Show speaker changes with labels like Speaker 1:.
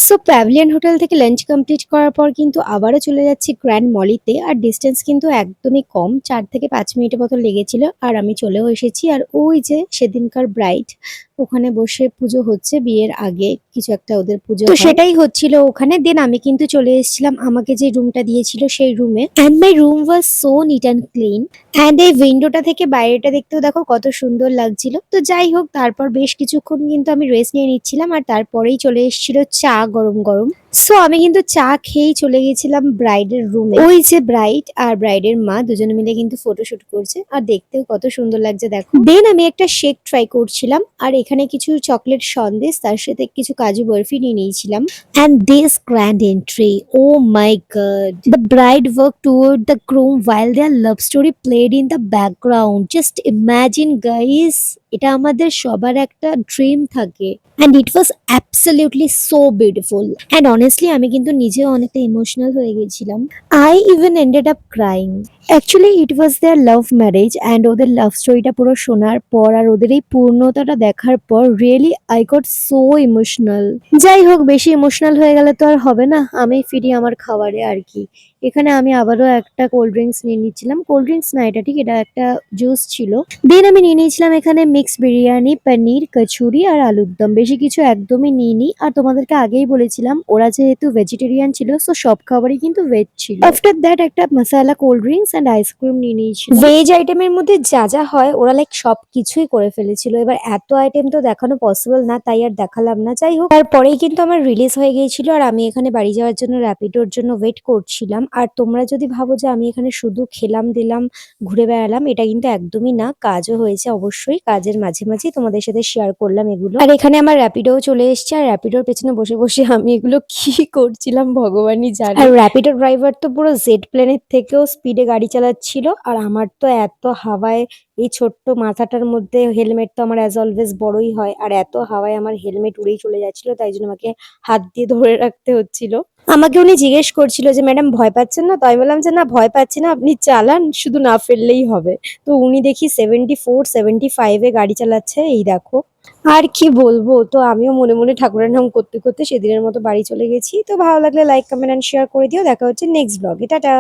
Speaker 1: So pavilion hotel থেকে lunch complete করার পর কিন্তু আবারও চলে যাচ্ছি গ্র্যান্ড মলিতে। আর ডিস্টেন্স কিন্তু একদমই কম, 4 থেকে 5 মিনিটের মতো লেগেছিল। আর আমি চলেও এসেছি। আর ওই যে সেদিনকার ব্রাইড, ওখানে বসে পুজো হচ্ছে, বিয়ের আগে কিছু একটা ওদের পুজো তো সেটাই হচ্ছিল ওখানে। দেন আমি কিন্তু চলে এসেছিলাম আমাকে যে রুমটা দিয়েছিল সেই রুমে। And my room was so neat and clean. And এই উইন্ডোটা থেকে বাইরেটা দেখতেও দেখো কত সুন্দর লাগছিল। তো যাই হোক, তারপর বেশ কিছুক্ষণ কিন্তু আমি রেস্ট নিয়ে নিচ্ছিলাম। আর তারপরেই চলে এসেছিল চা গরম গরম। সো আমি কিন্তু চা খেয়েই চলে গেছিলাম ব্রাইডের রুমে। ওই যে ব্রাইড আর ব্রাইডের মা দুজনে মিলে কিন্তু ফটোশুট করছে, আর দেখতেও কত সুন্দর লাগছে দেখো। দেন আমি একটা শেক ট্রাই করছিলাম, আর এখানে কিছু চকলেট সন্দেশ, তার সাথে কিছু কাজু বরফি নিয়ে নিয়েছিলাম। And this grand entry, oh my god. The bride walked toward the groom while their love story played in the background. Just imagine guys, এটা আমাদের সবার একটা ড্রিম থাকে। And it was absolutely so beautiful. And honestly আমি কিন্তু নিজেও অনেকটা emotional হয়ে গেছিলাম। I even ended up crying. Actually it was their love marriage, and ওদের লাভ স্টোরিটা পুরো শোনার পর আর ওদের এই পূর্ণতাটা দেখার পর really I got so emotional. যাই হোক, বেশি ইমোশনাল হয়ে গেলে তো আর হবে না, আমি ফিরি আমার খাবারে আর কি। এখানে আমি আবারও একটা কোল্ড ড্রিঙ্কস নিয়ে নিচ্ছিলাম। কোল্ড ড্রিঙ্কস না এটা ঠিক, এটা একটা জুস ছিল। দেন আমি নিয়ে নিয়েছিলাম এখানে মিক্স বিরিয়ানি, পনির, কচুরি আর আলুর দম। বেশি কিছু একদমই নিইনি। আর তোমাদেরকে আগেই বলেছিলাম ওরা যেহেতু ভেজিটেরিয়ান ছিল, সো সব খাবারই কিন্তু ভেজ ছিল। আফটার দ্যাট একটা মশালা কোল্ড ড্রিঙ্কস এন্ড আইসক্রিম নিয়ে নিয়েছিল। ভেজ আইটেমের মধ্যে যা যা হয় ওরা লাইক সব কিছুই করে ফেলেছিল। এবার এত আইটেম তো দেখানো পসিবল না, তাই আর দেখালাম না। যাই হোক, তারপরেই কিন্তু আমার রিলিজ হয়ে গিয়েছিল, আর আমি এখানে বাড়ি যাওয়ার জন্য র্যাপিডোর জন্য ওয়েট করছিলাম। আর তোমরা যদি ভাবো যে আমি এখানে শুধু খেলাম দিলাম ঘুরে বেড়ালাম, এটা কিন্তু একদমই না, কাজও হয়েছে অবশ্যই। কাজের মাঝে মাঝেই তোমাদের সাথে শেয়ার করলাম এগুলো। আর এখানে আমার র্যাপিডোও চলে এসেছে, আর র্যাপিডোর পেছনে বসে বসে আমি এগুলো কি করছিলাম ভগবানই জানে। আর র্যাপিডোর ড্রাইভার তো পুরো জেট প্লেনের থেকেও স্পিডে গাড়ি চালাচ্ছিল। আর আমার তো এত হাওয়ায়, এই ছোট্ট মাথাটার মধ্যে হেলমেট তো আমার অ্যাজ অলওয়েজ বড়ই হয়, আর এত হাওয়ায় আমার হেলমেট উড়েই চলে যাচ্ছিল, তাই জন্য আমাকে হাত দিয়ে ধরে রাখতে হচ্ছিল। আমাকে উনি জিজ্ঞেস করছিল যে ম্যাডাম ভয় পাচ্ছেন না? তো আমি বললাম যে না, ভয় পাচ্ছি না, আপনি চালান, শুধু না ফেললেই হবে। তো উনি দেখি 74-75-এ গাড়ি চালাচ্ছে, এই দেখো। আর কি বলবো, তো আমিও মনে মনে ঠাকুরের নাম করতে করতে সেদিনের মতো বাড়ি চলে গেছি। তো ভালো লাগলে লাইক, কমেন্ট এন্ড শেয়ার করে দিও। দেখা হচ্ছে নেক্সট ব্লগে। টাটা।